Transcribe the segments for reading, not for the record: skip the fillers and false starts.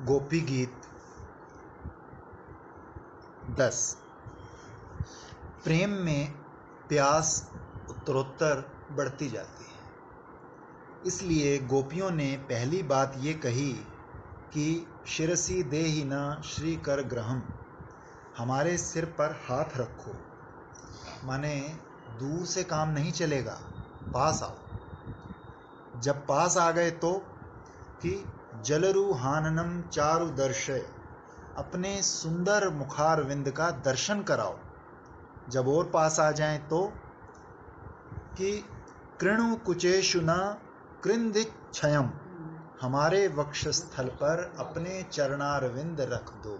गोपी गीत 10। प्रेम में प्यास उत्तरोत्तर बढ़ती जाती है, इसलिए गोपियों ने पहली बात ये कही कि शिरसी देहि न श्री कर ग्रहम, हमारे सिर पर हाथ रखो। माने दूर से काम नहीं चलेगा, पास आओ। जब पास आ गए तो कि जलरूहाननम चारु दर्शय, अपने सुंदर मुखारविंद का दर्शन कराओ। जब और पास आ जाएं तो कि कृणु कुचेषु न कृन्दिच्छयम, हमारे वक्षस्थल पर अपने चरणारविंद रख दो।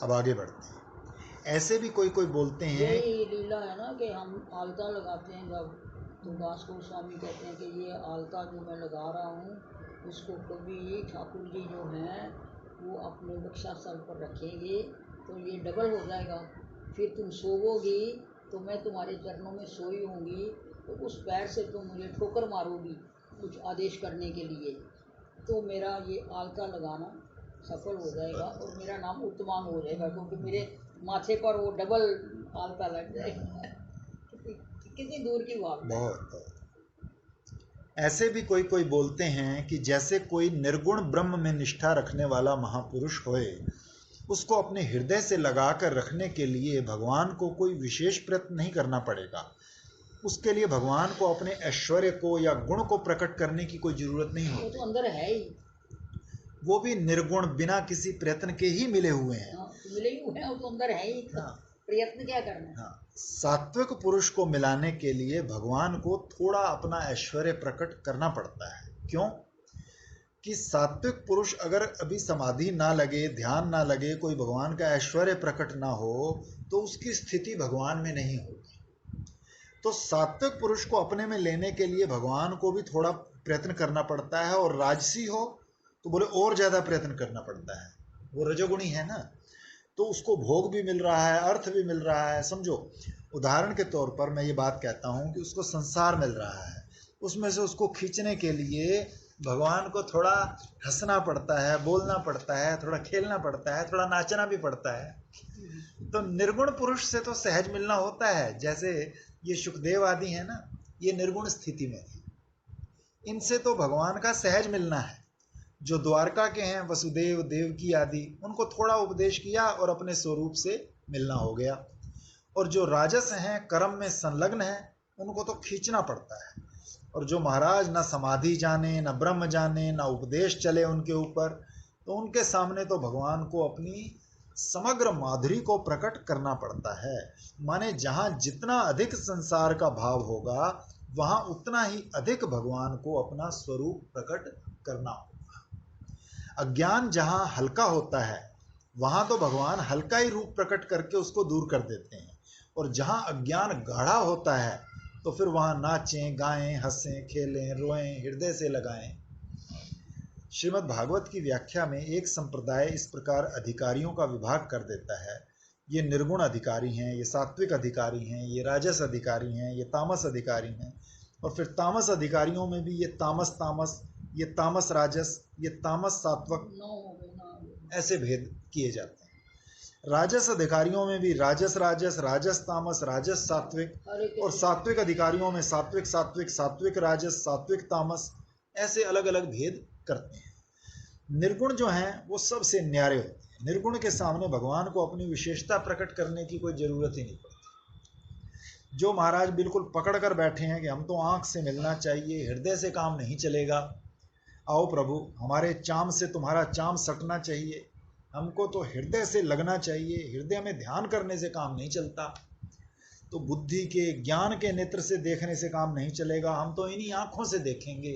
अब आगे बढ़ते हैं। ऐसे भी कोई कोई बोलते हैं, यही लीला है ना कि हम आलता लगाते हैं। जब तो दास गोस्वामी कहते हैं कि ये आलता जो मैं लगा रहा हूँ, इसको कभी ठाकुर जी जो हैं वो अपने वक्षस्थल पर रखेंगे तो ये डबल हो जाएगा। फिर तुम सोवोगी तो मैं तुम्हारे चरणों में सोई होंगी, तो उस पैर से तुम मुझे ठोकर मारोगी कुछ आदेश करने के लिए, तो मेरा ये आलता लगाना सफल हो जाएगा और मेरा नाम उत्तमांग हो जाएगा, क्योंकि मेरे माथे पर वो डबल आलता लग जाएगा। कितनी दूर की बात है। बहुत ऐसे भी कोई कोई बोलते हैं कि जैसे कोई निर्गुण ब्रह्म में निष्ठा रखने वाला महापुरुष होए, उसको अपने हृदय से लगाकर रखने के लिए भगवान को कोई विशेष प्रयत्न नहीं करना पड़ेगा। उसके लिए भगवान को अपने ऐश्वर्य को या गुण को प्रकट करने की कोई जरूरत नहीं वो होती। तो अंदर है ही, वो भी निर्गुण बिना किसी प्रयत्न के ही मिले हुए हैं। मिले ही हुए हैं, वो तो अंदर है ही। प्रयत्न क्या करना है। सात्विक पुरुष को मिलाने के लिए भगवान को थोड़ा अपना ऐश्वर्य प्रकट करना पड़ता है। क्यों? कि सात्विक पुरुष अगर अभी समाधि ना लगे, ध्यान ना लगे, कोई भगवान का ऐश्वर्य प्रकट ना हो, तो उसकी स्थिति भगवान में नहीं होगी। तो सात्विक पुरुष को अपने में लेने के लिए भगवान को भी थोड़ा प्रयत्न करना पड़ता है, और राजसी हो तो बोले और ज्यादा प्रयत्न करना पड़ता है। वो रजोगुणी है ना, तो उसको भोग भी मिल रहा है, अर्थ भी मिल रहा है। समझो, उदाहरण के तौर पर मैं ये बात कहता हूं कि उसको संसार मिल रहा है, उसमें से उसको खींचने के लिए भगवान को थोड़ा हंसना पड़ता है, बोलना पड़ता है, थोड़ा खेलना पड़ता है, थोड़ा नाचना भी पड़ता है। तो निर्गुण पुरुष से तो सहज मिलना होता है। जैसे ये सुखदेव आदि है ना, ये निर्गुण स्थिति में थे, इनसे तो भगवान का सहज मिलना है। जो द्वारका के हैं, वसुदेव, देवकी आदि, उनको थोड़ा उपदेश किया और अपने स्वरूप से मिलना हो गया। और जो राजस हैं, कर्म में संलग्न हैं, उनको तो खींचना पड़ता है। और जो महाराज ना समाधि जाने, ना ब्रह्म जाने, ना उपदेश चले उनके ऊपर, तो उनके सामने तो भगवान को अपनी समग्र माधुरी को प्रकट करना पड़ता है। माने जहां जितना अधिक संसार का भाव होगा, वहां उतना ही अधिक भगवान को अपना स्वरूप प्रकट करना होगा। अज्ञान जहां हल्का होता है, वहां तो भगवान हल्का ही रूप प्रकट करके उसको दूर कर देते हैं। और जहां अज्ञान गाढ़ा होता है, तो फिर वहां नाचें, गाएं, हंसें, खेलें, रोएं, हृदय से लगाएं। श्रीमद् भागवत की व्याख्या में एक संप्रदाय इस प्रकार अधिकारियों का विभाग कर देता है। ये निर्गुण अधिकारी हैं, ये सात्विक अधिकारी हैं, ये राजस अधिकारी हैं, ये तामस अधिकारी हैं। और फिर तामस अधिकारियों में भी ये तामस तामस, ये तामस राजस, ये तामस सात्विक, ऐसे भेद किए जाते हैं। राजस अधिकारियों में भी राजस राजस, राजस तामस, राजस सात्विक, और सात्विक अधिकारियों में सात्विक सात्विक, सात्विक राजस, सात्विक तामस, ऐसे अलग अलग भेद करते हैं। निर्गुण जो हैं वो सबसे न्यारे होते हैं। निर्गुण के सामने भगवान को अपनी विशेषता प्रकट करने की कोई जरूरत ही नहीं पड़ती। जो महाराज बिल्कुल पकड़ कर बैठे हैं कि हम तो आंख से मिलना चाहिए, हृदय से काम नहीं चलेगा, आओ प्रभु हमारे चाम से तुम्हारा चाम सटना चाहिए, हमको तो हृदय से लगना चाहिए, हृदय में ध्यान करने से काम नहीं चलता, तो बुद्धि के, ज्ञान के नेत्र से देखने से काम नहीं चलेगा, हम तो इन्हीं आंखों से देखेंगे,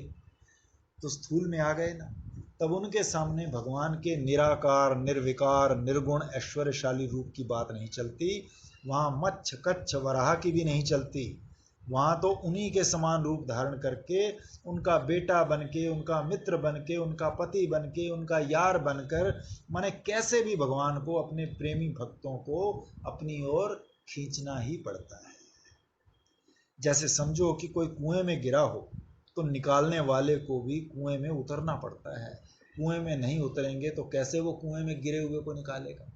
तो स्थूल में आ गए ना। तब उनके सामने भगवान के निराकार, निर्विकार, निर्गुण, ऐश्वर्यशाली रूप की बात नहीं चलती। वहाँ मच्छ, कच्छ, वराह की भी नहीं चलती। वहाँ तो उन्हीं के समान रूप धारण करके, उनका बेटा बनके, उनका मित्र बनके, उनका पति बनके, उनका यार बनकर, माने कैसे भी भगवान को, अपने प्रेमी भक्तों को अपनी ओर खींचना ही पड़ता है। जैसे समझो कि कोई कुएं में गिरा हो, तो निकालने वाले को भी कुएं में उतरना पड़ता है। कुएं में नहीं उतरेंगे तो कैसे वो कुएं में गिरे हुए को निकालेगा।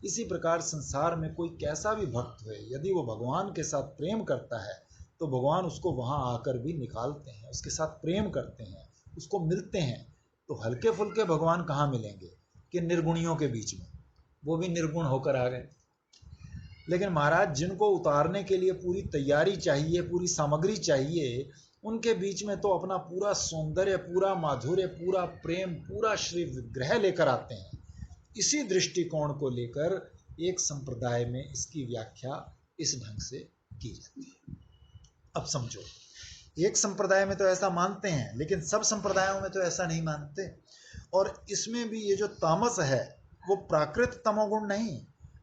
इसी प्रकार संसार में कोई कैसा भी भक्त हो, यदि वो भगवान के साथ प्रेम करता है तो भगवान उसको वहां आकर भी निकालते हैं, उसके साथ प्रेम करते हैं, उसको मिलते हैं। तो हल्के फुल्के भगवान कहाँ मिलेंगे कि निर्गुणियों के बीच में, वो भी निर्गुण होकर आ गए। लेकिन महाराज जिनको उतारने के लिए पूरी तैयारी चाहिए, पूरी सामग्री चाहिए, उनके बीच में तो अपना पूरा सौंदर्य, पूरा माधुर्य, पूरा प्रेम, पूरा श्री विग्रह लेकर आते हैं। इसी दृष्टिकोण को लेकर एक संप्रदाय में इसकी व्याख्या इस ढंग से की जाती है। अब समझो, एक संप्रदाय में तो ऐसा मानते हैं, लेकिन सब संप्रदायों में तो ऐसा नहीं मानते। और इसमें भी ये जो तामस है वो प्राकृत तमोगुण नहीं,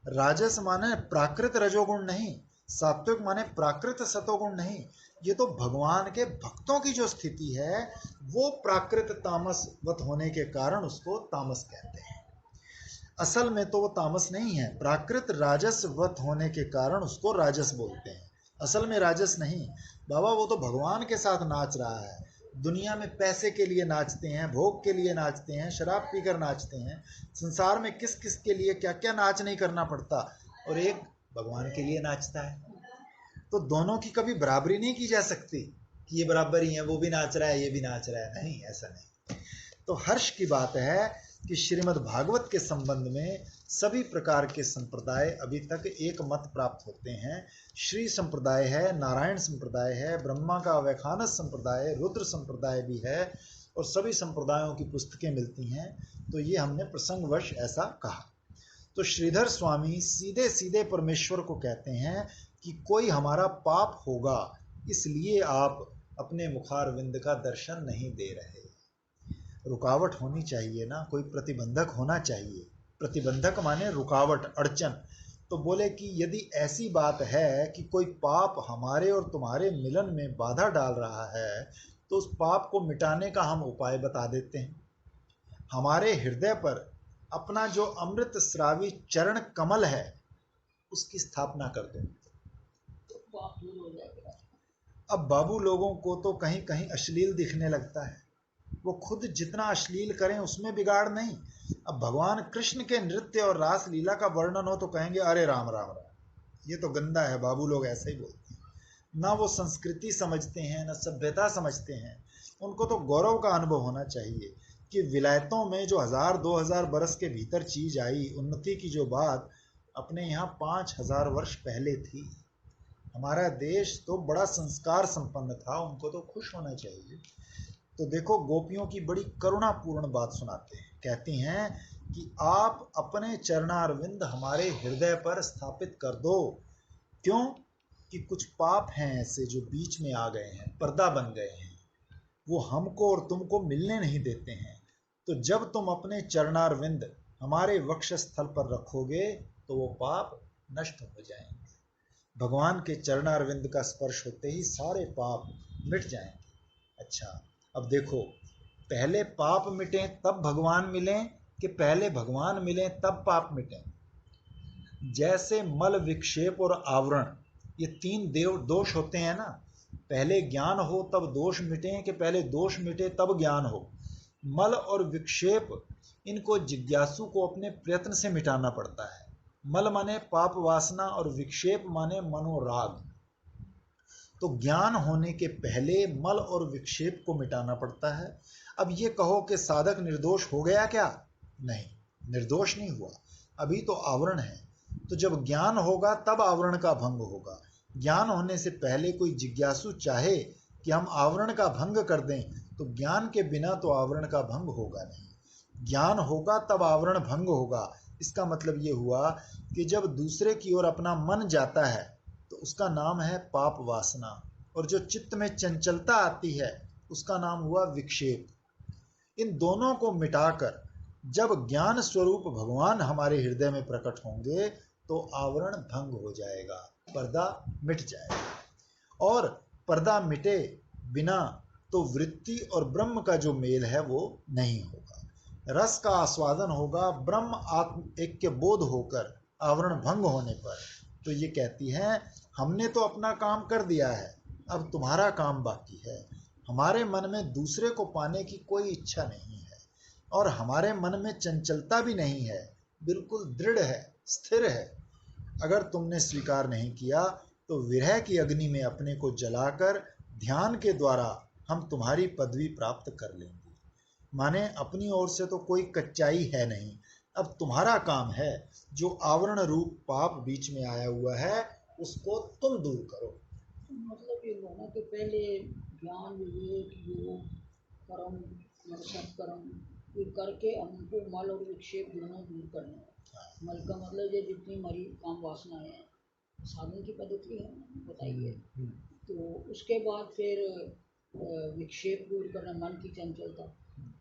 राजस माने प्राकृत रजोगुण नहीं, सात्विक माने प्राकृत सतोगुण नहीं। ये तो भगवान के भक्तों की जो स्थिति है वो प्राकृत तामसवत होने के कारण उसको तामस कहते हैं। असल में तो वो तामस नहीं है, प्राकृत राजसवत होने के कारण उसको राजस बोलते हैं। असल में राजस नहीं बाबा, वो तो भगवान के साथ नाच रहा है। दुनिया में पैसे के लिए नाचते हैं, भोग के लिए नाचते हैं, शराब पीकर नाचते हैं। संसार में किस किस के लिए क्या क्या नाच नहीं करना पड़ता, और एक भगवान के लिए नाचता है। तो दोनों की कभी बराबरी नहीं की जा सकती कि ये बराबर ही है, वो भी नाच रहा है ये भी नाच रहा है, नहीं, ऐसा नहीं। तो हर्ष की बात है कि श्रीमद् भागवत के संबंध में सभी प्रकार के संप्रदाय अभी तक एक मत प्राप्त होते हैं। श्री संप्रदाय है, नारायण संप्रदाय है, ब्रह्मा का वैखानस संप्रदाय, रुद्र संप्रदाय भी है, और सभी संप्रदायों की पुस्तकें मिलती हैं। तो ये हमने प्रसंगवश ऐसा कहा। तो श्रीधर स्वामी सीधे सीधे परमेश्वर को कहते हैं कि कोई हमारा पाप होगा, इसलिए आप अपने मुखारविंद का दर्शन नहीं दे रहे। रुकावट होनी चाहिए ना, कोई प्रतिबंधक होना चाहिए। प्रतिबंधक माने रुकावट, अड़चन। तो बोले कि यदि ऐसी बात है कि कोई पाप हमारे और तुम्हारे मिलन में बाधा डाल रहा है, तो उस पाप को मिटाने का हम उपाय बता देते हैं। हमारे हृदय पर अपना जो अमृत स्रावी चरण कमल है उसकी स्थापना कर दो, तो पाप दूर हो जाएगा। अब बाबू लोगों को तो कहीं कहीं अश्लील दिखने लगता है, वो खुद जितना अश्लील करें उसमें बिगाड़ नहीं। अब भगवान कृष्ण के नृत्य और रास लीला का वर्णन हो तो कहेंगे अरे राम राम राम, ये तो गंदा है। बाबू लोग ऐसे ही बोलते हैं, ना वो संस्कृति समझते हैं ना सभ्यता समझते हैं। उनको तो गौरव का अनुभव होना चाहिए कि विलायतों में जो 1000-2000 बरस के भीतर चीज आई, उन्नति की जो बात अपने यहाँ 5000 वर्ष पहले थी। हमारा देश तो बड़ा संस्कार संपन्न था, उनको तो खुश होना चाहिए। तो देखो, गोपियों की बड़ी करुणापूर्ण बात सुनाते हैं, कहती हैं कि आप अपने चरणारविंद हमारे हृदय पर स्थापित कर दो। क्यों? कि कुछ पाप हैं ऐसे जो बीच में आ गए हैं, पर्दा बन गए हैं, वो हमको और तुमको मिलने नहीं देते हैं। तो जब तुम अपने चरणारविंद हमारे वक्षस्थल पर रखोगे तो वो पाप नष्ट हो जाएंगे। भगवान के चरणारविंद का स्पर्श होते ही सारे पाप मिट जाएंगे। अच्छा, अब देखो, पहले पाप मिटें तब भगवान मिलें कि पहले भगवान मिलें तब पाप मिटें? जैसे मल, विक्षेप और आवरण, ये तीन देव दोष होते हैं ना, पहले ज्ञान हो तब दोष मिटें कि पहले दोष मिटे तब ज्ञान हो? मल और विक्षेप, इनको जिज्ञासु को अपने प्रयत्न से मिटाना पड़ता है। मल माने पाप वासना और विक्षेप माने मनोराग। तो ज्ञान होने के पहले मल और विक्षेप को मिटाना पड़ता है। अब ये कहो कि साधक निर्दोष हो गया क्या? नहीं, निर्दोष नहीं हुआ, अभी तो आवरण है। तो जब ज्ञान होगा तब आवरण का भंग होगा। ज्ञान होने से पहले कोई जिज्ञासु चाहे कि हम आवरण का भंग कर दें, तो ज्ञान के बिना तो आवरण का भंग होगा नहीं। ज्ञान होगा तब आवरण भंग होगा। इसका मतलब ये हुआ कि जब दूसरे की ओर अपना मन जाता है तो उसका नाम है पाप वासना, और जो चित्त में चंचलता आती है उसका नाम हुआ विक्षेप। इन दोनों को मिटाकर जब ज्ञान स्वरूप भगवान हमारे हृदय में प्रकट होंगे तो आवरण भंग हो जाएगा, पर्दा मिट जाएगा। और पर्दा मिटे बिना तो वृत्ति और ब्रह्म का जो मेल है वो नहीं होगा, रस का आस्वादन होगा ब्रह्म आत्म ऐक्य बोध होकर आवरण भंग होने पर। तो ये कहती हैं, हमने तो अपना काम कर दिया है, अब तुम्हारा काम बाकी है। हमारे मन में दूसरे को पाने की कोई इच्छा नहीं है। और हमारे मन में चंचलता भी नहीं है, बिल्कुल दृढ़ है, स्थिर है। अगर तुमने स्वीकार नहीं किया तो विरह की अग्नि में अपने को जलाकर ध्यान के द्वारा हम तुम्हारी पदवी प्राप्त कर लेंगे। माने अपनी ओर से तो कोई कच्चाई है नहीं, अब तुम्हारा काम है जो आवरण रूप पाप बीच में आया हुआ है उसको तुम दूर करो। मतलब ये होना कि पहले ज्ञान विवेक योग कर्म और सत्कर्म ये करके हमको मल और विक्षेप दोनों दूर करना है। मल का मतलब ये जितनी मरी काम वासना है, साधन की पद्धति है बताइए। तो उसके बाद फिर विक्षेप दूर करना, मन की चंचलता।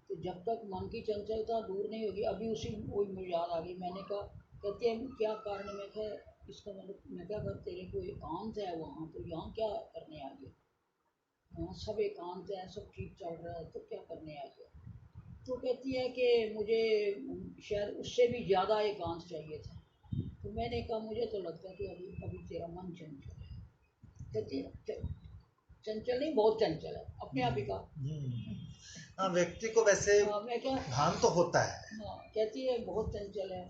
तो जब तक मन की चंचलता दूर नहीं होगी, अभी उसी वही मुझे याद आ गई, मैंने कहा कहते हैं क्या कारण में था इसका, मतलब मैं क्या कर तेरे को एकांत है वहाँ, तो यहाँ क्या करने आ गया, वहाँ सब एकांत है, सब ठीक चल रहा है, तो क्या करने आ गया। तो कहती है कि मुझे शायद उससे भी ज़्यादा एकांत चाहिए था। तो मैंने कहा मुझे तो लगता है कि अभी अभी तेरा मन चंचल है। कहती है चंचल नहीं, बहुत चंचल है, अपने आप ही कहा। हाँ, व्यक्ति को वैसे मैं क्या भान तो होता है। हाँ, कहती है बहुत चंचल है,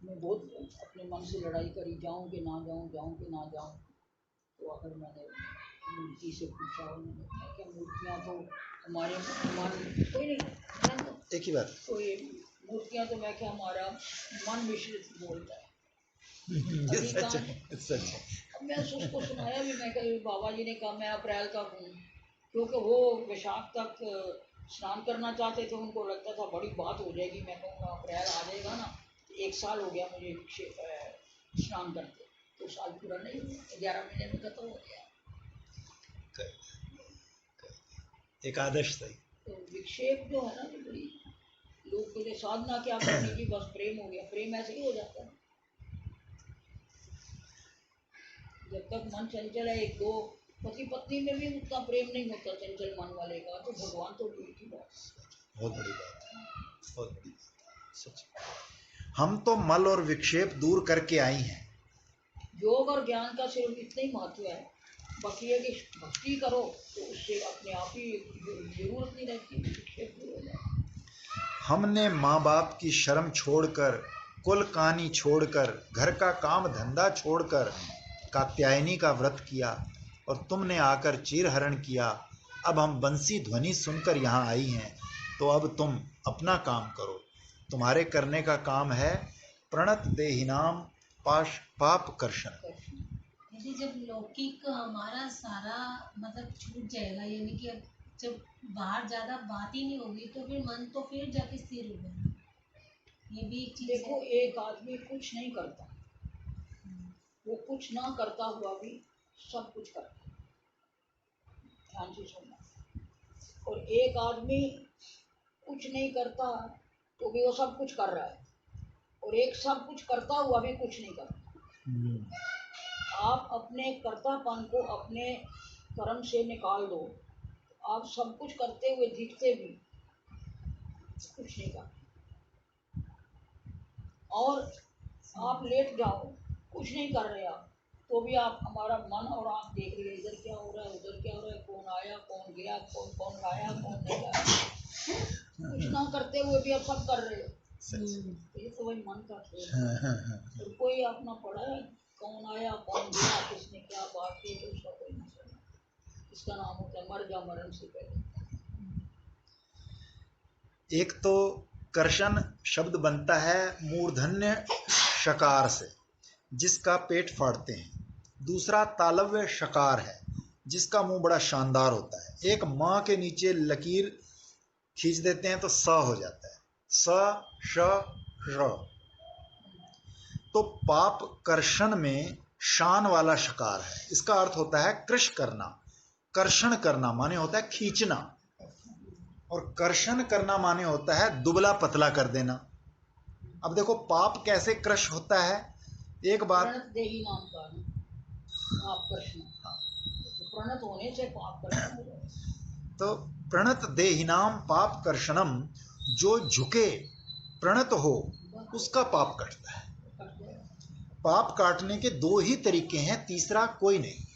मैं बहुत अपने मन से लड़ाई करी, जाऊँ कि ना जाऊँ, जाऊँ कि ना जाऊँ। तो आखिर मैंने मूर्ति से पूछा, उन्होंने कहा कि मूर्तियाँ तो हमारे मन कोई नहीं, एक ही बात। तो ये मूर्तियाँ तो मैं क्या हमारा मन मिश्रित बोलता है। ये सच है, सच है। अब मैं उसको सुनाया भी, मैं कहा बाबा जी ने कहा मैं अप्रैल का हूँ, क्योंकि वो वैशाख तक स्नान करना चाहते थे, उनको लगता था बड़ी बात हो जाएगी, मैं कहूँगा अप्रैल आ जाएगा ना, तो 1 साल हो गया मुझे स्नान करते, तो साल पूरा नहीं हुआ, 11 महीने में खत्म हो गया। एकादश सही। तो विक्षेप जो है ना, जो बड़ी लोग के लिए साधना क्या करने की, बस प्रेम हो गया, प्रेम ऐसे ही हो जाता है। जब तक मन चंचल है, एक दो पति पत्नी में भी उतना प्रेम नहीं होता चंचल मन वाले का, तो भगवान तो दूर की बात। बहुत बड़ी बात है, बहुत बड़ी बात, सच। हम तो मल और विक्षेप दूर करके आई हैं। योग और ज्ञान का सिर्फ इतना ही महत्व है, बाकी है कि भक्ति करो तो उससे अपने आप ही जरूरत नहीं रहती, विक्षेप दूर हो जाए। हमने माँ बाप की शर्म छोड़कर, कुल कानी छोड़कर, घर का काम धंधा छोड़कर कात्यायनी का व्रत किया और तुमने आकर चीरहरण किया। अब हम बंसी ध्वनि सुनकर यहाँ आई हैं, तो अब तुम अपना काम करो। तुम्हारे करने का काम है प्रणत देहिनाम पाप कर्षण। यदि जब लौकिक हमारा सारा मतलब छूट जाएगा, यानी कि अब जब बाहर ज्यादा बात ही नहीं होगी, तो फिर मन तो फिर जाके स्थिर होगा। ये भी एक चीज देखो, है। एक आदमी कुछ नहीं करता, वो कुछ ना करता हुआ भी सब कुछ करता है, ध्यान से सुनना। और एक आदमी कुछ नहीं करता तो भी वो सब कुछ कर रहा है, और एक सब कुछ करता हुआ भी कुछ नहीं करता। आप अपने कर्तापन को अपने कर्म से निकाल दो, आप सब कुछ करते हुए दिखते भी कुछ नहीं करते। और आप लेट जाओ, कुछ नहीं कर रहे आप, तो भी आप हमारा मन और आप देख रहे हैं इधर क्या हो रहा है, उधर क्या हो रहा है, कौन आया कौन गया, कौन कौन आया कौन नहीं आया, कुछ ना करते हुए भी आप सब कर रहे हो। ये तो वही मन का खेल है। और कोई अपना पड़ा है, कौन आया कौन गया, किसने क्या बात की, तो उसका कोई मतलब नहीं। इसका नाम होता है मर जा मरण से पहले। एक तो कर्षण शब्द बनता है मूर्धन्य शकार से, जिसका पेट फाड़ते हैं। दूसरा तालव्य शकार है, जिसका मुंह बड़ा शानदार होता है। एक माँ के नीचे लकीर खींच देते हैं तो स हो जाता है, स श र। तो पाप कर्षण में शान वाला शकार है, इसका अर्थ होता है कृश करना। कर्षण करना माने होता है खींचना, और कर्षण करना माने होता है दुबला पतला कर देना। अब देखो पाप कैसे क्रश होता है, एक बात। प्रणत देही नाम का पाप कर्षण, प्रणत होने से पाप कर्षण हो जाए। तो प्रणत देहिनाम पाप कर्षणम, जो झुके प्रणत हो उसका पाप कटता है। पाप काटने के दो ही तरीके हैं, तीसरा कोई नहीं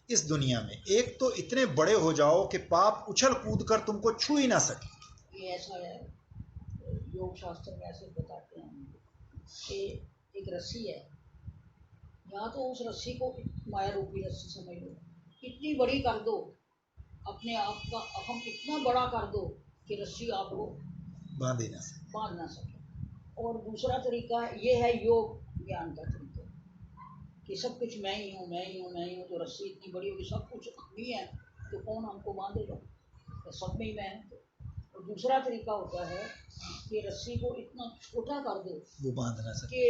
इस दुनिया में। एक तो इतने बड़े हो जाओ कि पाप उछल कूद कर तुमको छू ही ना सके, ये ऐसा है योग शास्त्र में ऐसे बताते हैं कि एक रस्सी है, या तो उस रस्सी को माया रूपी रस्सी समझ लो, इतनी बड़ी कर दो, अपने आप का अहम इतना बड़ा कर दो कि रस्सी आपको बांध ना सके। और दूसरा तरीका ये है योग ज्ञान का तरीका कि सब कुछ मैं ही हूँ, मैं ही हूँ, मैं ही हूँ, तो रस्सी इतनी बड़ी होगी, सब कुछ हम ही है, तो कौन हमको बांधेगा, तो सब में ही मैं हूँ। और दूसरा तरीका होता है कि रस्सी को इतना छोटा कर दो वो बांध ना सके, कि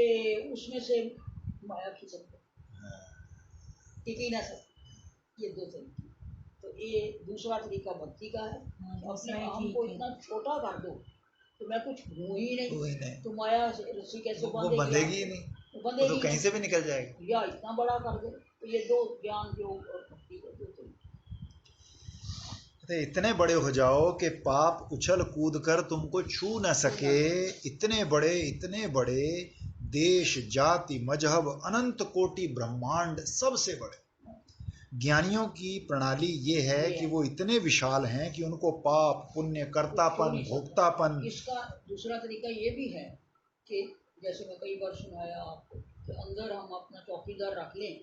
उसमें से माया खिसक दो, टिक ही ना सके। ये दो तरीके। तो ये दूसरा तरीका भक्ति का है, अपने हम को इतना छोटा कर दो तो मैं कुछ हूँ ही नहीं, तो माया रस्सी कैसे बांधेगी? बंधेगी ही नहीं, वो तो कहीं से भी निकल जाएगी। या इतना बड़ा कर दो। तो ये दो, ज्ञान योग और भक्ति के दो तरीके। इतने बड़े हो जाओ कि पाप उछल कूद कर तुमको छू न सके, इतने बड़े देश जाति मजहब अनंत कोटि ब्रह्मांड सबसे बड़े। ज्ञानियों की प्रणाली ये है कि वो इतने विशाल हैं कि उनको पाप पुण्य कर्तापन भोक्तापन। इसका दूसरा तरीका ये भी है कि जैसे मैं कई बार सुनाया आपको कि अंदर हम अपना चौकीदार रख लें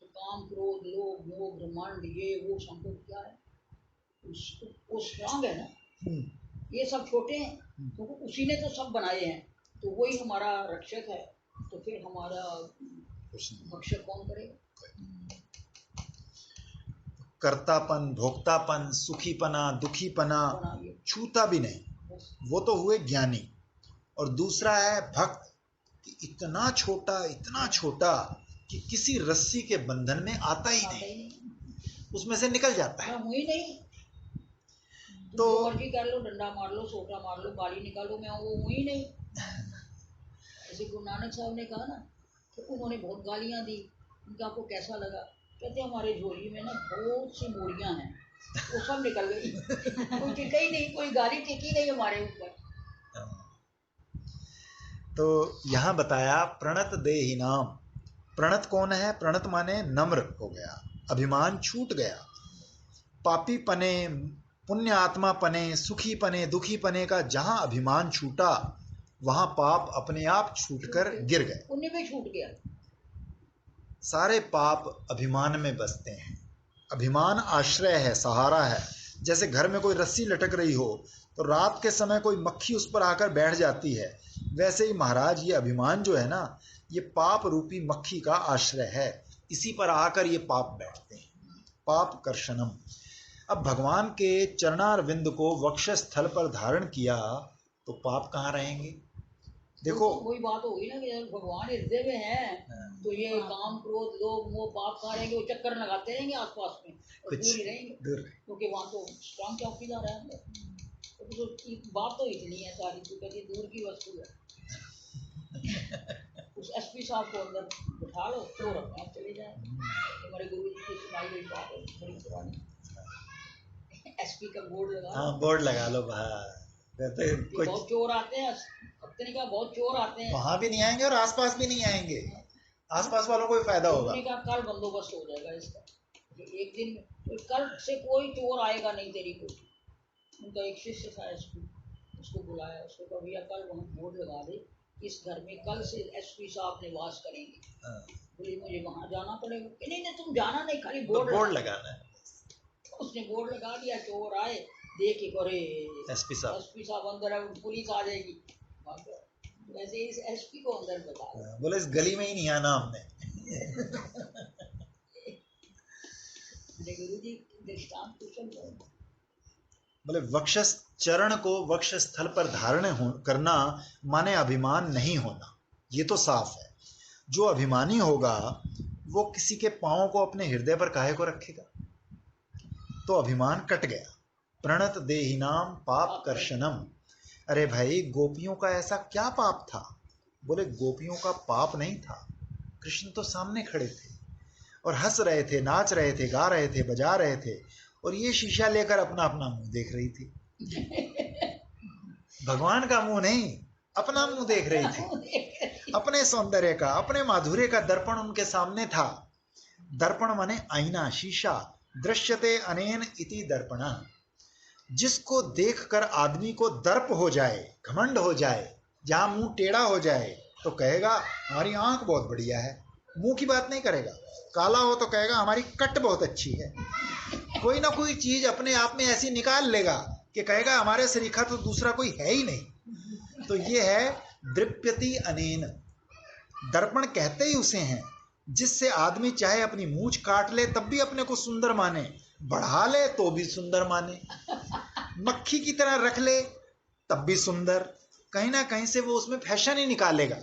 तो काम क्रोध लोभ मोह ब्रह्मांड ये वो संपूर्ण क्या है, वो स्ट्रांग है ना, ये सब छोटे हैं, तो उसी ने तो सब बनाए हैं, तो वही हमारा रक्षक है, तो फिर हमारा भक्षक कौन करेगा? कर्तापन भोक्तापन सुखीपना दुखीपना छूता भी नहीं, वो तो हुए ज्ञानी। और दूसरा है भक्त, कि इतना छोटा कि किसी रस्सी के बंधन में आता ही नहीं, उसमें से निकल जाता है। हुई नहीं तो मर्जी कर लो, डंडा मार लो, सोटा मार लो, गाली निकालो, मैं वो हुई नहीं। ऐसे गुरु नानक साहब ने कहा ना कि उन्होंने बहुत गालियां दी, उनका आपको कैसा लगा? कहते हमारे झोली में ना बहुत सी मूड़ियां हैं, वो सब निकल गई। कोई टिका ही नहीं, कोई गाली टिकी नहीं हमारे ऊपर। तो यहाँ बताया प्रणत देहि नाम। प्रणत कौन है? प्रणत माने नम्र हो गया, अभिमान छूट गया। पापी पने पुण्य आत्मा पने सुखी पने दुखी पने का जहां अभिमान छूटा वहां पाप अपने आप छूटकर गिर गए। पुण्य भी छूट गया। सारे पाप अभिमान में बसते हैं। अभिमान आश्रय है, सहारा है। जैसे घर में कोई रस्सी लटक रही हो तो रात के समय कोई मक्खी उस पर आकर बैठ जाती है, वैसे ही महाराज ये अभिमान जो है ना, ये पाप रूपी मक्खी का आश्रय है, इसी पर आकर ये पाप बैठते हैं। पाप कर्षणम। अब भगवान के चरणारविंद को वक्षस्थल पर धारण किया तो पाप कहाँ रहेंगे? देखो कोई बात होगी ना कि भगवान हृदय में है तो ये काम क्रोध लोभ मोह पाप कहाँ रहेंगे? वो चक्कर लगाते रहेंगे आसपास में और दूर ही रहेंगे, क्योंकि वहाँ तो स्ट्रांग चौकीदार है अंदर। तो बात तो इतनी है सारी, तो कहती दूर की वस्तु है। उस एसपी साहब को अंदर बिठा लो तो रखना चले जाए। हमारे गुरु जी की सुनाई हुई बात है बड़ी पुरानी। एसपी का बोर्ड लगा, हाँ बोर्ड लगा लो भाई। बहुत चोर आते हैं, हफ्ते का बहुत चोर आते हैं, वहां भी नहीं आएंगे और आसपास भी नहीं आएंगे। आसपास वालों को भी फायदा होगा। का कल बंदोबस्त हो जाएगा इसका, एक दिन तो कल से कोई चोर आएगा नहीं तेरी कोठी। उनका एक शिष्य था एसपी, उसको बुलाया, उसको कहा भैया कल वहाँ बोर्ड लगा दे, इस घर में कल से एसपी साहब निवास करेंगे। बोले मुझे वहाँ जाना पड़ेगा कि नहीं तुम जाना नहीं, खाली बोर्ड लगाना है। उसने बोर्ड लगा दिया, चोर आए देखे करे एसपी साहब अंदर है, पुलिस आ जाएगी। वैसे इस एसपी को अंदर बता बोले इस गली में ही नहीं आना हमने। गुरु जी दृष्टांत कुशल बोले वक्षस चरण को वक्ष स्थल पर धारण करना माने अभिमान नहीं होना, ये तो साफ है। जो अभिमानी होगा वो किसी के पांव को अपने हृदय पर काहे को रखेगा? तो अभिमान कट गया। प्रणत देहि नाम पाप कर्षणम। अरे भाई गोपियों का ऐसा क्या पाप था? बोले गोपियों का पाप नहीं था, कृष्ण तो सामने खड़े थे और हंस रहे थे, नाच रहे थे, गा रहे थे, बजा रहे थे, और ये शीशा लेकर अपना अपना मुंह देख रही थी। भगवान का मुंह नहीं, अपना मुंह देख रही थी। अपने सौंदर्य का, अपने माधुर्य का दर्पण उनके सामने था। दर्पण माने आईना, शीशा। दृश्यते अनेन इति दर्पण। जिसको देखकर आदमी को दर्प हो जाए, घमंड हो जाए, जहां मुंह टेढ़ा हो जाए तो कहेगा हमारी आंख बहुत बढ़िया है, मुंह की बात नहीं करेगा। काला हो तो कहेगा हमारी कट बहुत अच्छी है। कोई ना कोई चीज अपने आप में ऐसी निकाल लेगा कि कहेगा हमारे सरीखा तो दूसरा कोई है ही नहीं। तो ये है दृप्यति अनेन। दर्पण कहते ही उसे हैं जिससे आदमी चाहे अपनी मूंछ काट ले तब भी अपने को सुंदर माने, बढ़ा ले तो भी सुंदर माने, मक्खी की तरह रख ले तब भी सुंदर। कहीं ना कहीं से वो उसमें फैशन ही निकालेगा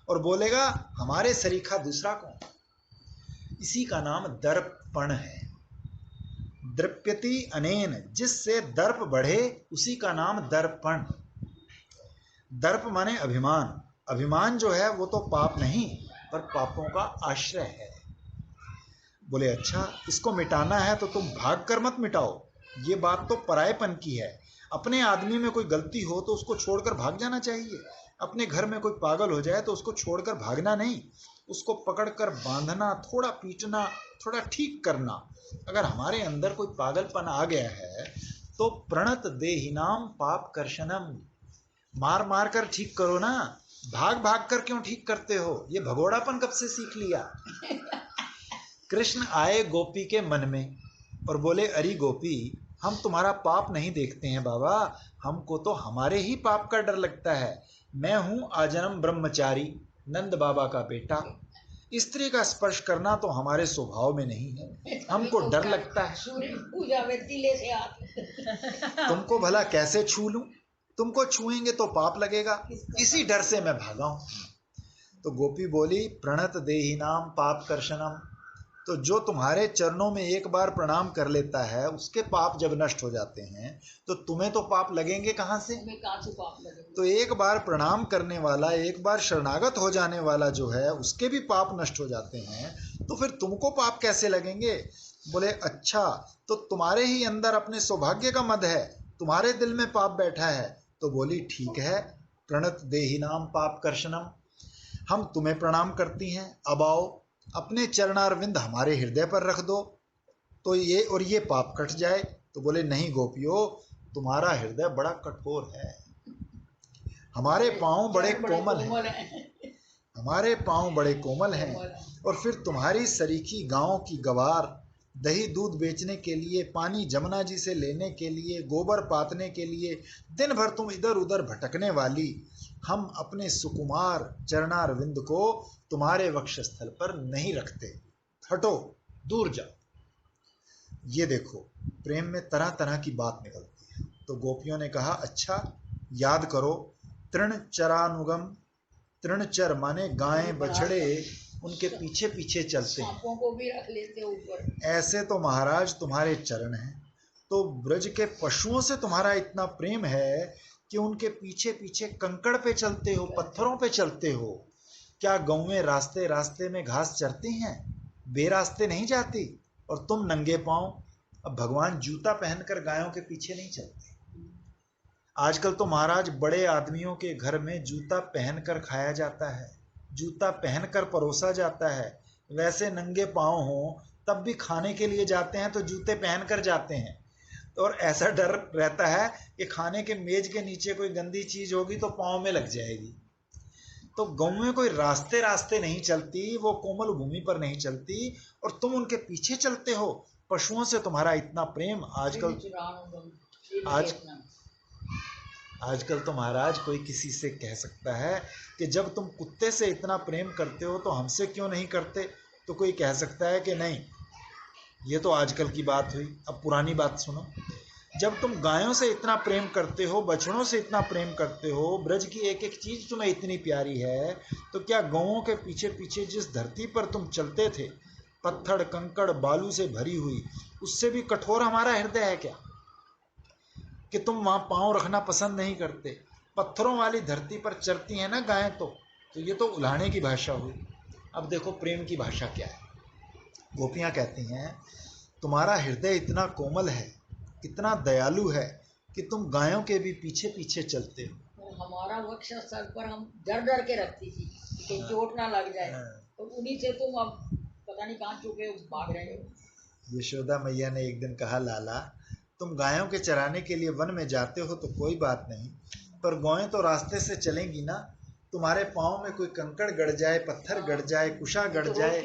और बोलेगा हमारे सरीखा दूसरा कौन। इसी का नाम दर्पण है। दृप्यति अनेन, जिससे दर्प बढ़े उसी का नाम दर्पण। दर्प माने अभिमान। अभिमान जो है वो तो पाप नहीं पर पापों का आश्रय है। बोले अच्छा, इसको मिटाना है तो तुम भाग कर मत मिटाओ, ये बात तो परायेपन की है। अपने आदमी में कोई गलती हो तो उसको छोड़कर भाग जाना चाहिए। अपने घर में कोई पागल हो जाए तो उसको छोड़कर भागना नहीं, उसको पकड़कर बांधना, थोड़ा पीटना, थोड़ा ठीक करना। अगर हमारे अंदर कोई पागलपन आ गया है तो प्रणत देहिनाम पाप कर्षणम, मार मार कर ठीक करो ना, भाग भाग कर क्यों ठीक करते हो? ये भगोड़ापन कब से सीख लिया? कृष्ण आए गोपी के मन में और बोले अरे गोपी, हम तुम्हारा पाप नहीं देखते हैं बाबा, हमको तो हमारे ही पाप का डर लगता है। मैं हूं आजन्म ब्रह्मचारी, नंद बाबा का बेटा, स्त्री का स्पर्श करना तो हमारे स्वभाव में नहीं है, हमको डर लगता है। सूर्य पूजा में तिले से आते। तुमको भला कैसे छू लूं? तुमको छुएंगे तो पाप लगेगा, इसी डर से मैं भागा हूं। तो गोपी बोली प्रणत देहि नाम पाप कर्षणम, तो जो तुम्हारे चरणों में एक बार प्रणाम कर लेता है उसके पाप जब नष्ट हो जाते हैं तो तुम्हें तो पाप लगेंगे कहां से? कहां से पाप लगेंगे? तो एक बार प्रणाम करने वाला, एक बार शरणागत हो जाने वाला जो है उसके भी पाप नष्ट हो जाते हैं, तो फिर तुमको पाप कैसे लगेंगे? बोले अच्छा, तो तुम्हारे ही अंदर अपने सौभाग्य का मद है, तुम्हारे दिल में पाप बैठा है। तो बोली ठीक है, प्रणत देहि नाम पाप कर्षणम, हम तुम्हें प्रणाम करती हैं, अब आओ अपने चरणारविंद हमारे हृदय पर रख दो तो ये और ये पाप कट जाए। तो बोले नहीं गोपियों, तुम्हारा हृदय बड़ा कठोर है, हमारे पांव बड़े कोमल हैं, हमारे पांव बड़े कोमल हैं, और फिर तुम्हारी सरीखी गांव की गवार दही दूध बेचने के लिए, पानी जमुना जी से लेने के लिए, गोबर पातने के लिए दिन भर तुम इधर उधर भटकने वाली, हम अपने सुकुमार चरणारविंद को तुम्हारे वक्षस्थल पर नहीं रखते, हटो, दूर जाओ। ये देखो प्रेम में तरह तरह की बात निकलती है। तो गोपियों ने कहा अच्छा, याद करो तृणचरानुगम, तृणचर माने गाय बछड़े उनके पीछे पीछे चलते हैं, सांपों को भी रख लेते ऊपर। ऐसे तो महाराज तुम्हारे चरण हैं। तो ब्रज के पशुओं से तुम्हारा इतना प्रेम है कि उनके पीछे पीछे कंकड़ पे चलते हो, पत्थरों पे चलते हो। क्या गौएं रास्ते रास्ते में घास चरती हैं, बेरास्ते नहीं जाती? और तुम नंगे पांव, अब भगवान जूता पहनकर गायों के पीछे नहीं चलते। आजकल तो महाराज बड़े आदमियों के घर में जूता पहनकर खाया जाता है, जूता पहनकर परोसा जाता है। वैसे नंगे पांव हो तब भी खाने के लिए जाते हैं तो जूते पहनकर जाते हैं, और ऐसा डर रहता है कि खाने के मेज के नीचे कोई गंदी चीज होगी तो पांव में लग जाएगी। तो गौएं कोई रास्ते रास्ते नहीं चलती, वो कोमल भूमि पर नहीं चलती, और तुम उनके पीछे चलते हो। पशुओं से तुम्हारा इतना प्रेम आजकल तो महाराज कोई किसी से कह सकता है कि जब तुम कुत्ते से इतना प्रेम करते हो तो हमसे क्यों नहीं करते? तो कोई कह सकता है कि नहीं, ये तो आजकल की बात हुई, अब पुरानी बात सुनो। जब तुम गायों से इतना प्रेम करते हो, बछड़ों से इतना प्रेम करते हो, ब्रज की एक एक चीज तुम्हें इतनी प्यारी है, तो क्या गौओं के पीछे पीछे जिस धरती पर तुम चलते थे, पत्थर कंकड़ बालू से भरी हुई, उससे भी कठोर हमारा हृदय है क्या कि तुम वहां पांव रखना पसंद नहीं करते? पत्थरों वाली धरती पर चलती है ना गायें, तो ये तो उल्हाने की भाषा हुई। अब देखो प्रेम की भाषा क्या है। गोपियां कहती हैं तुम्हारा हृदय इतना कोमल है, इतना दयालु है कि तुम गायों के भी पीछे पीछे चलते हो। और हमारा वक्ष सर पर हम डर डर के रखती थी कि चोट ना लग जाए, तो उन्हीं से तुम अब पता नहीं कहाँ चुके भाग रहे हो। यशोदा मैया ने एक दिन कहा लाला, तुम गायों के चराने के लिए वन में जाते हो तो कोई बात नहीं, पर गायें तो रास्ते से चलेंगी ना। तुम्हारे पाँव में कोई कंकड़ गड़ जाए, पत्थर गड़ जाए, कुशा गड़ जाए,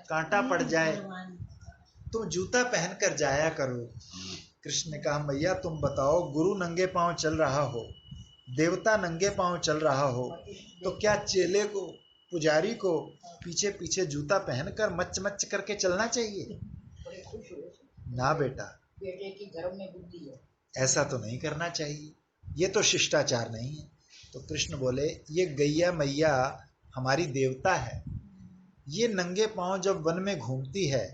कांटा पड़ जाए, तुम जूता पहन कर जाया करो। कृष्ण ने कहा, मैया तुम बताओ, गुरु नंगे पांव चल रहा हो, देवता नंगे पांव चल रहा हो, तो क्या चेले को, पुजारी को पीछे पीछे जूता पहनकर मच मच करके चलना चाहिए? ना बेटा, बेटे की धर्म में बुद्धि है, ऐसा तो नहीं करना चाहिए, ये तो शिष्टाचार नहीं है। तो कृष्ण बोले, ये गैया मैया हमारी देवता है, ये नंगे पांव जब वन में घूमती है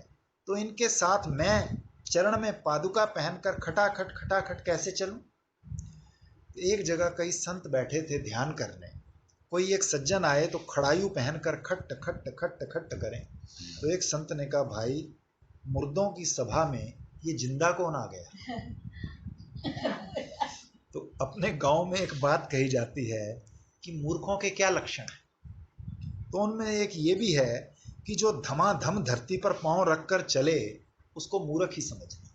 तो इनके साथ मैं चरण में पादुका पहनकर खटाखट कैसे चलूं? एक जगह कई संत बैठे थे ध्यान करने, कोई एक सज्जन आए तो खड़ायू पहनकर खट खट खट खट करें। तो एक संत ने कहा, भाई मुर्दों की सभा में ये जिंदा कौन आ गया? तो अपने गांव में एक बात कही जाती है कि मूर्खों के क्या लक्षण है, तो उनमें एक ये भी है कि जो धमाधम धरती पर पांव रखकर चले उसको मूर्ख ही समझना,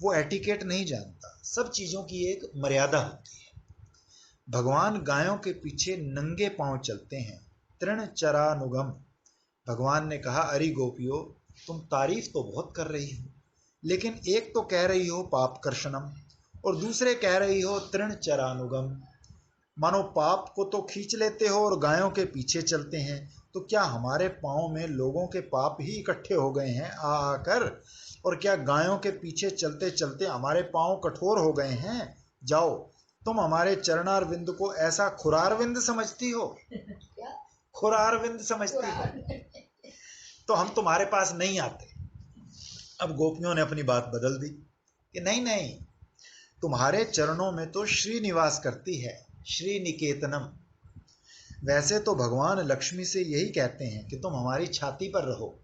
वो एटिकेट नहीं जानता। सब चीजों की एक मर्यादा होती है। भगवान गायों के पीछे नंगे पांव चलते हैं, तृण चरानुगम। भगवान ने कहा, अरे गोपियों, तुम तारीफ तो बहुत कर रही हो, लेकिन एक तो कह रही हो पाप कर्षणम और दूसरे कह रही हो तृण चरानुगम। मानो पाप को तो खींच लेते हो और गायों के पीछे चलते हैं, तो क्या हमारे पाँव में लोगों के पाप ही इकट्ठे हो गए हैं आ आकर? और क्या गायों के पीछे चलते चलते हमारे पाँव कठोर हो गए हैं? जाओ, तुम हमारे चरणारविंद को ऐसा खुरारविंद समझती हो? खुरारविंद समझती हो तो हम तुम्हारे पास नहीं आते। अब गोपियों ने अपनी बात बदल दी कि नहीं नहीं, तुम्हारे चरणों में तो श्री निवास करती है, श्री निकेतनम। वैसे तो भगवान लक्ष्मी से यही कहते हैं कि तुम हमारी छाती पर रहो,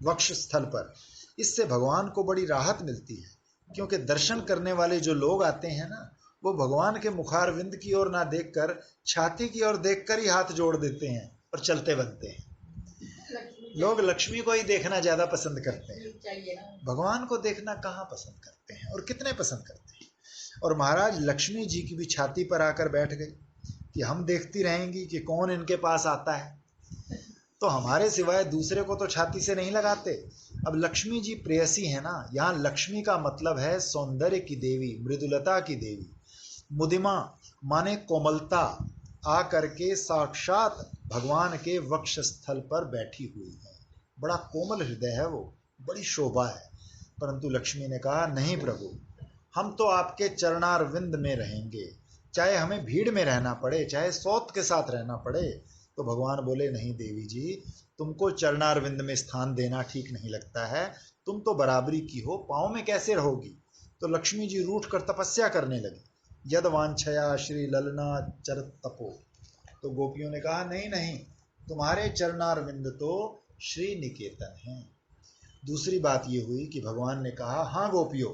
वक्ष स्थल पर। इससे भगवान को बड़ी राहत मिलती है, क्योंकि दर्शन करने वाले जो लोग आते हैं ना, वो भगवान के मुखारविंद की ओर ना देखकर छाती की ओर देखकर ही हाथ जोड़ देते हैं और चलते बनते हैं। लोग लक्ष्मी को ही देखना ज्यादा पसंद करते हैं, भगवान को देखना कहाँ पसंद करते हैं, और कितने पसंद करते हैं। और महाराज लक्ष्मी जी की भी छाती पर आकर बैठ गई कि हम देखती रहेंगी कि कौन इनके पास आता है, तो हमारे सिवाय दूसरे को तो छाती से नहीं लगाते। अब लक्ष्मी जी प्रेयसी है ना, यहाँ लक्ष्मी का मतलब है सौंदर्य की देवी, मृदुलता की देवी। मुदिमा माने कोमलता, आ करके साक्षात भगवान के वक्ष स्थल पर बैठी हुई है। बड़ा कोमल हृदय है वो, बड़ी शोभा है। परंतु लक्ष्मी ने कहा, नहीं प्रभु, हम तो आपके चरणारविंद में रहेंगे, चाहे हमें भीड़ में रहना पड़े, चाहे सौत के साथ रहना पड़े। तो भगवान बोले, नहीं देवी जी, तुमको चरणारविंद में स्थान देना ठीक नहीं लगता है, तुम तो बराबरी की हो, पाँव में कैसे रहोगी? तो लक्ष्मी जी रूठ कर तपस्या करने लगी, यद वांछया श्री ललना चरत तपो। तो गोपियों ने कहा, नहीं नहीं, तुम्हारे चरणारविंद तो श्री निकेतन हैं। दूसरी बात ये हुई कि भगवान ने कहा, हाँ गोपियों,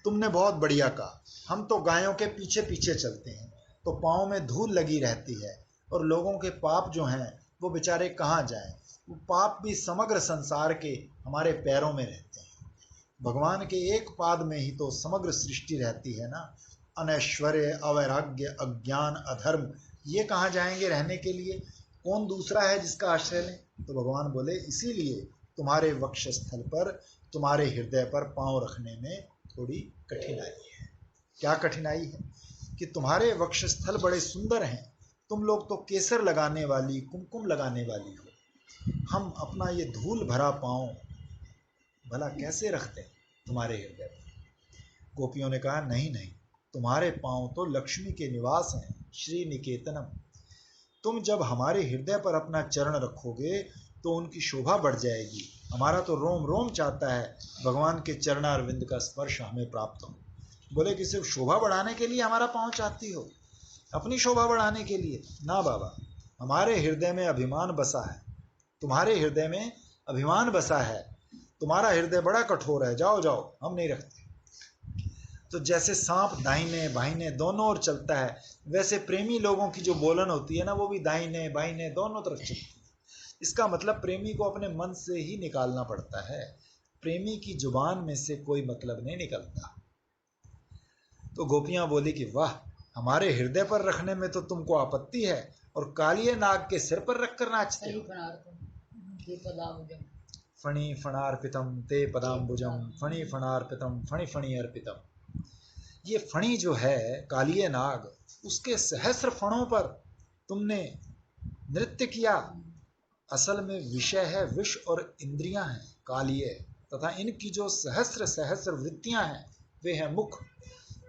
तुमने बहुत बढ़िया कहा, हम तो गायों के पीछे पीछे चलते हैं तो पाँव में धूल लगी रहती है, और लोगों के पाप जो हैं वो बेचारे कहाँ जाएं? वो पाप भी समग्र संसार के हमारे पैरों में रहते हैं। भगवान के एक पाद में ही तो समग्र सृष्टि रहती है ना। अनैश्वर्य, अवैराग्य, अज्ञान, अधर्म, ये कहाँ जाएंगे रहने के लिए? कौन दूसरा है जिसका आश्रय लें? तो भगवान बोले, इसीलिए तुम्हारे वक्ष स्थल पर, तुम्हारे हृदय पर पाँव रखने में थोड़ी कठिनाई है। क्या कठिनाई है? कि तुम्हारे वक्ष स्थल बड़े सुंदर हैं, तुम लोग तो केसर लगाने वाली, कुमकुम लगाने वाली हो, हम अपना ये धूल भरा पाँव भला कैसे रखते हैं तुम्हारे हृदय पर? गोपियों ने कहा, नहीं नहीं, तुम्हारे पाँव तो लक्ष्मी के निवास हैं, श्री निकेतनम। तुम जब हमारे हृदय पर अपना चरण रखोगे तो उनकी शोभा बढ़ जाएगी। हमारा तो रोम रोम चाहता है भगवान के चरणारविंद का स्पर्श हमें प्राप्त हो। बोले कि सिर्फ शोभा बढ़ाने के लिए हमारा पाँव चाहती हो, अपनी शोभा बढ़ाने के लिए? ना बाबा, हमारे हृदय में अभिमान बसा है, तुम्हारे हृदय में अभिमान बसा है, तुम्हारा हृदय बड़ा कठोर है, जाओ जाओ, हम नहीं रखते। तो जैसे सांप दाहिने बाहिने दोनों ओर चलता है, वैसे प्रेमी लोगों की जो बोलन होती है ना, वो भी दाहिने बाहिने दोनों तरफ चलती है। इसका मतलब प्रेमी को अपने मन से ही निकालना पड़ता है, प्रेमी की जुबान में से कोई मतलब नहीं निकलता। तो गोपियां बोली कि वाह, हमारे हृदय पर रखने में तो तुमको आपत्ति है और कालिए नाग के सिर पर रखकर नाचते हो। फणी फणार्पितम ते पदाम्बुजम फणी फणार्पितम फणी फणी अर्पितम। ये फणी जो है कालिए नाग, उसके सहस्र फणों पर तुमने नृत्य किया। असल में विषय है विष और इंद्रियां हैं कालिए, तथा इनकी जो सहस्र सहस्र वृत्तियां हैं वे हैं मुख।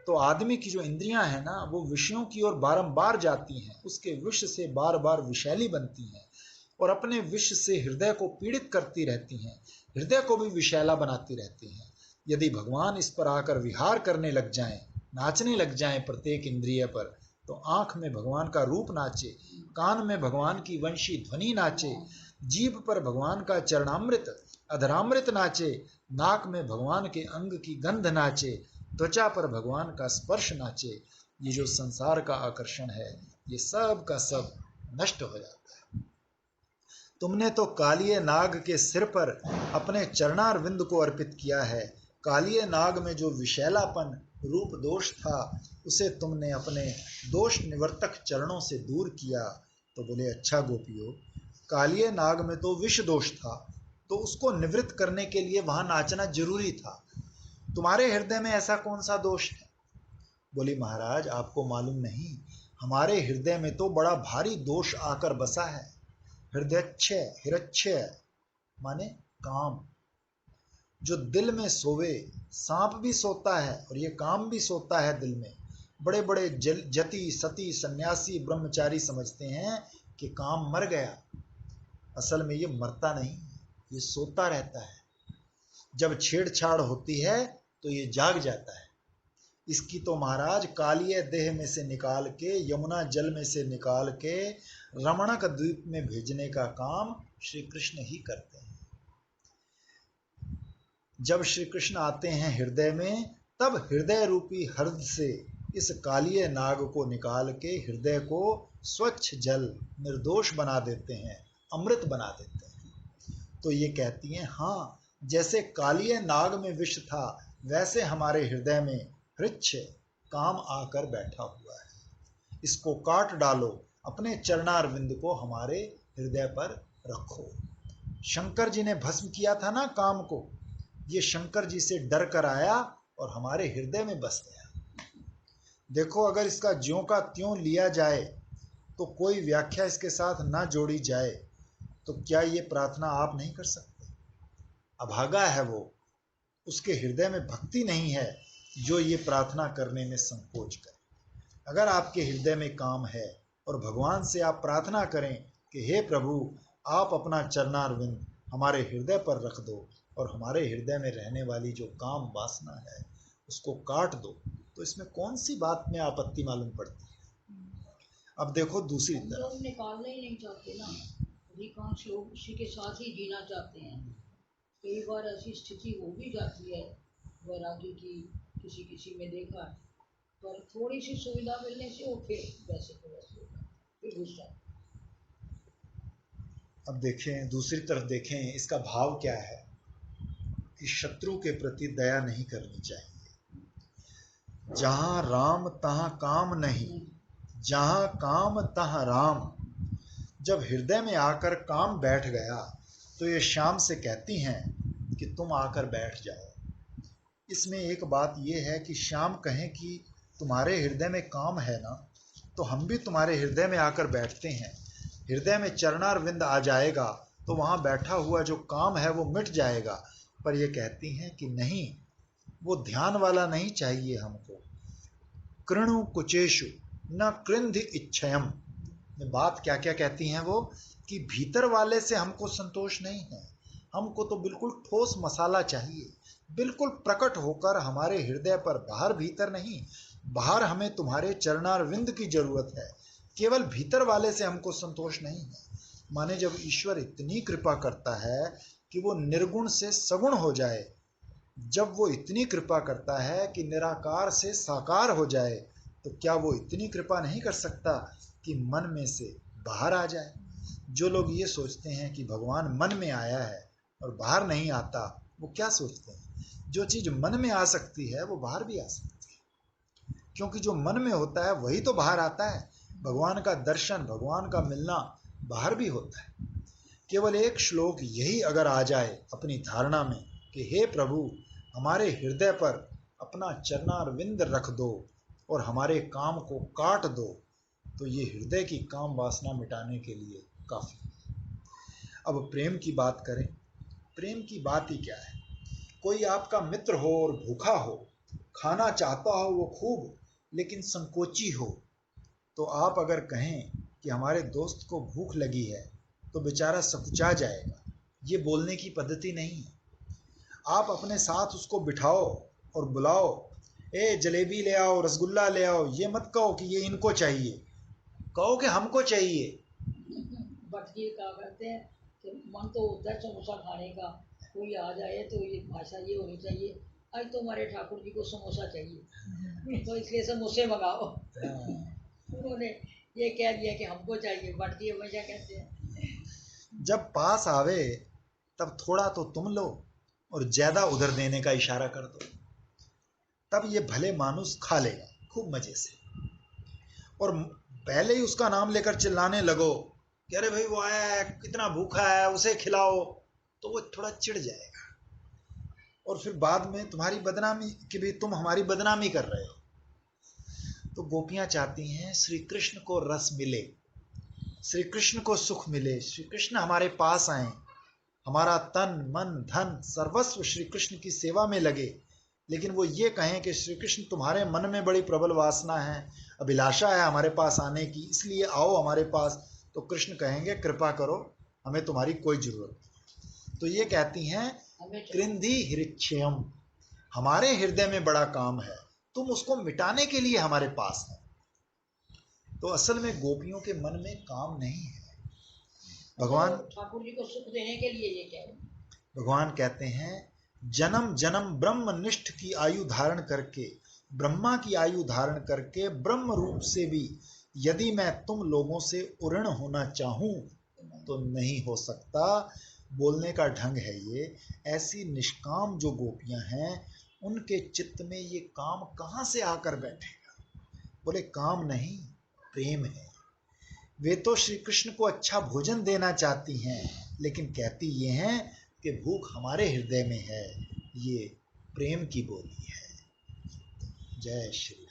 तो आदमी की जो इंद्रियां हैं ना, वो विषयों की ओर बारंबार जाती हैं, उसके विष से बार बार विषैली बनती हैं और अपने विष से हृदय को पीड़ित करती रहती हैं, हृदय को भी विषैला बनाती रहती हैं। यदि भगवान इस पर आकर विहार करने लग जाएं, नाचने लग जाएं प्रत्येक इंद्रिय पर, तो आंख में भगवान का रूप नाचे, कान में भगवान की वंशी ध्वनि नाचे, जीभ पर भगवान का चरणामृत अधरामृत नाचे, नाक में भगवान के अंग की गंध नाचे, त्वचा पर भगवान का स्पर्श नाचे, ये जो संसार का आकर्षण है ये सब का सब नष्ट हो जाता है। तुमने तो कालिए नाग के सिर पर अपने चरणारविंद को अर्पित किया है। कालिए नाग में जो विशैलापन रूप दोष था उसे तुमने अपने दोष निवर्तक चरणों से दूर किया। तो बोले अच्छा गोपियों, कालिए नाग में तो विष दोष था, तो उसको निवृत्त करने के लिए वहां नाचना जरूरी था। तुम्हारे हृदय में ऐसा कौन सा दोष है? बोली महाराज आपको मालूम नहीं, हमारे हृदय में तो बड़ा भारी दोष आकर बसा है। हृदयच्छय हिरच्छय माने काम। जो दिल में सोवे, सांप भी सोता है और ये काम भी सोता है दिल में। बड़े बड़े जति सती सन्यासी ब्रह्मचारी समझते हैं कि काम मर गया, असल में ये मरता नहीं, ये सोता रहता है। जब छेड़छाड़ होती है तो ये जाग जाता है। इसकी तो महाराज कालिय देह में से निकाल के, यमुना जल में से निकाल के रमणक द्वीप में भेजने का काम श्री कृष्ण ही करते हैं। जब श्री कृष्ण आते हैं हृदय में, तब हृदय रूपी हृद से इस कालिय नाग को निकाल के हृदय को स्वच्छ जल निर्दोष बना देते हैं, अमृत बना देते हैं। तो ये कहती हैं हाँ, जैसे कालिय नाग में विष था वैसे हमारे हृदय में हृच्छ काम आकर बैठा हुआ है। इसको काट डालो, अपने चरणारविंद को हमारे हृदय पर रखो। शंकर जी ने भस्म किया था ना काम को, ये शंकर जी से डर कर आया और हमारे हृदय में बस गया। देखो अगर इसका ज्यों का त्यों लिया जाए तो कोई व्याख्या इसके साथ ना जोड़ी जाए तो क्या ये प्रार्थना आप नहीं कर सकते? अभागा है वो, उसके हृदय में भक्ति नहीं है जो ये प्रार्थना करने में संकोच करे। अगर आपके हृदय में काम है और भगवान से आप प्रार्थना करें कि हे प्रभु आप अपना चरणारविंद हमारे हृदय पर रख दो और हमारे हृदय में रहने वाली जो काम वासना है उसको काट दो, तो इसमें कौन सी बात में आपत्ति मालूम पड़ती है? अब देखो दूसरी तरफ, लोग निकालना ही नहीं चाहते ना, अधिकांश लोग उसी के साथ ही जीना चाहते हैं। कई बार ऐसी स्थिति हो भी जाती है वैरागी की, किसी किसी में देखा है, पर थोड़ी सी सुविधा मिलने से वो फिर वैसे को वैसे फिर गुस्सा। अब देखें दूसरी तरफ, देखें इसका भाव क्या है कि शत्रु के प्रति दया नहीं करनी चाहिए। जहां राम तहां काम नहीं, जहां काम तहां राम। जब हृदय में आकर काम बैठ गया तो ये श्याम से कहती हैं कि तुम आकर बैठ जाओ। इसमें एक बात यह है कि श्याम कहें कि तुम्हारे हृदय में काम है ना, तो हम भी तुम्हारे हृदय में आकर बैठते हैं। हृदय में चरणारविंद आ जाएगा तो वहाँ बैठा हुआ जो काम है वो मिट जाएगा। पर ये कहती हैं कि नहीं, वो ध्यान वाला नहीं चाहिए हमको। कृणु कुचेशु न कृंध इच्छयम। बात क्या क्या कहती हैं वो, कि भीतर वाले से हमको संतोष नहीं है, हमको तो बिल्कुल ठोस मसाला चाहिए, बिल्कुल प्रकट होकर हमारे हृदय पर, बाहर भीतर नहीं। बाहर हमें तुम्हारे चरणारविंद की जरूरत है, केवल भीतर वाले से हमको संतोष नहीं है। माने जब ईश्वर इतनी कृपा करता है कि वो निर्गुण से सगुण हो जाए, जब वो इतनी कृपा करता है कि निराकार से साकार हो जाए, तो क्या वो इतनी कृपा नहीं कर सकता कि मन में से बाहर आ जाए? जो लोग ये सोचते हैं कि भगवान मन में आया है और बाहर नहीं आता, वो क्या सोचते हैं? जो चीज़ मन में आ सकती है वो बाहर भी आ सकती है। क्योंकि जो मन में होता है वही तो बाहर आता है। भगवान का दर्शन, भगवान का मिलना बाहर भी होता है। केवल एक श्लोक यही अगर आ जाए अपनी धारणा में कि हे प्रभु हमारे हृदय पर अपना चरणारविंद रख दो और हमारे काम को काट दो, तो ये हृदय की काम वासना मिटाने के लिए काफी है। अब प्रेम की बात करें। प्रेम की बात ही क्या है। कोई आपका मित्र हो और भूखा हो, खाना चाहता हो वो खूब, लेकिन संकोची हो, तो आप अगर कहें कि हमारे दोस्त को भूख लगी है तो बेचारा सकुचा जाएगा। ये बोलने की पद्धति नहीं है। आप अपने साथ उसको बिठाओ और बुलाओ, ए जलेबी ले आओ, रसगुल्ला ले आओ। ये मत कहो कि ये इनको चाहिए, कहो कि हमको चाहिए। भटकी क्या करते हैं कि मन तो होता है समोसा खाने का, कोई आ जाए तो ये भाषा ये होनी चाहिए, आज तो हमारे ठाकुर जी को समोसा चाहिए तो इसलिए समोसे मंगाओ। उन्होंने ये कह दिया कि हमको चाहिए। भटकी हमेशा कहते हैं जब पास आवे तब थोड़ा तो तुम लो और ज्यादा उधर देने का इशारा कर दो, तब ये भले मानुस खा लेगा खूब मजे से। और पहले ही उसका नाम लेकर चिल्लाने लगो कि अरे भाई वो आया है, कितना भूखा है, उसे खिलाओ, तो वो थोड़ा चिढ़ जाएगा और फिर बाद में तुम्हारी बदनामी कि भी तुम हमारी बदनामी कर रहे हो। तो गोपियां चाहती हैं श्री कृष्ण को रस मिले, श्री कृष्ण को सुख मिले, श्री कृष्ण हमारे पास आए, हमारा तन मन धन सर्वस्व श्री कृष्ण की सेवा में लगे। लेकिन वो ये कहें कि श्री कृष्ण तुम्हारे मन में बड़ी प्रबल वासना है, अभिलाषा है हमारे पास आने की, इसलिए आओ हमारे पास, तो कृष्ण कहेंगे कृपा करो, हमें तुम्हारी कोई जरूरत नहीं। तो ये कहती हैं कृंधि हृक्षयम, हमारे हृदय में बड़ा काम है, तुम उसको मिटाने के लिए हमारे पास है। तो असल में गोपियों के मन में काम नहीं है। भगवान ठाकुर जी को सुख देने के लिए ये कह रहे हैं। भगवान कहते हैं जन्म जन्म ब्रह्मनिष्ठ की आयु धारण करके, ब्रह्मा की आयु धारण करके, ब्रह्म रूप से भी यदि मैं तुम लोगों से उऋण होना चाहूं तो नहीं हो सकता। बोलने का ढंग है ये। ऐसी निष्काम जो गोपियां हैं उनके चित्त में ये काम कहां से आकर बैठेगा। बोले काम नहीं, प्रेम है। वे तो श्री कृष्ण को अच्छा भोजन देना चाहती हैं, लेकिन कहती ये हैं कि भूख हमारे हृदय में है। ये प्रेम की बोली है। जय श्री